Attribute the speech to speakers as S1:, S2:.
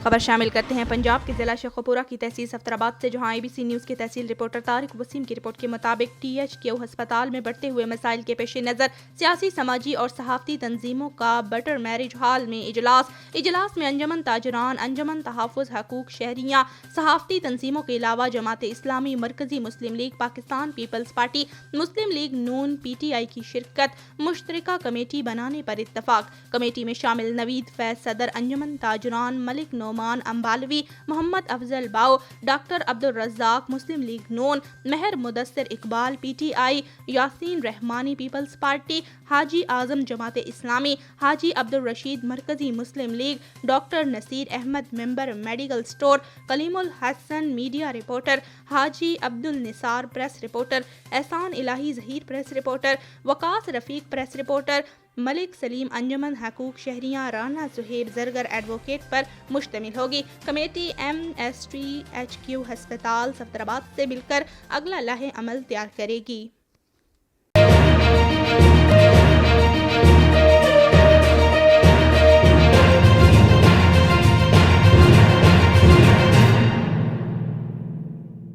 S1: خبر شامل کرتے ہیں پنجاب کے ضلع شیخوپورہ کی تحصیل صفدرآباد سے، جہاں ABC نیوز کے تحصیل رپورٹر طارق وسیم کی رپورٹ کے مطابق THQ ہسپتال میں بڑھتے ہوئے مسائل کے پیش نظر سیاسی، سماجی اور صحافتی تنظیموں کا بٹر میرج ہال میں اجلاس میں انجمن تاجران، انجمن تحفظ حقوق شہریاں، صحافتی تنظیموں کے علاوہ جماعت اسلامی، مرکزی مسلم لیگ پاکستان، پیپلز پارٹی، مسلم لیگ نون، PTI کی شرکت، مشترکہ کمیٹی بنانے پر اتفاق۔ کمیٹی میں شامل نوید فیض صدر انجمن تاجران، ملک نعمان امبالوی، محمد افضل باؤ، ڈاکٹر عبدالرزاق مسلم لیگ نون، مہر مدثر اقبال PTI، یاسین رحمانی پیپلز پارٹی، حاجی اعظم جماعت اسلامی، حاجی عبدالرشید مرکزی مسلم لیگ، ڈاکٹر نصیر احمد ممبر میڈیکل سٹور، کلیم الحسن میڈیا رپورٹر، حاجی عبدالنثار پریس رپورٹر، احسان الہی ظہیر پریس رپورٹر، وقاص رفیق پریس رپورٹر، ملک سلیم انجمن حقوق شہریاں، رانا زہیر زرگر ایڈوکیٹ پر مشتمل ہوگی۔ کمیٹی MSTHQ ہسپتال صفدرآباد سے مل کر اگلا لائحہ عمل تیار کرے گی۔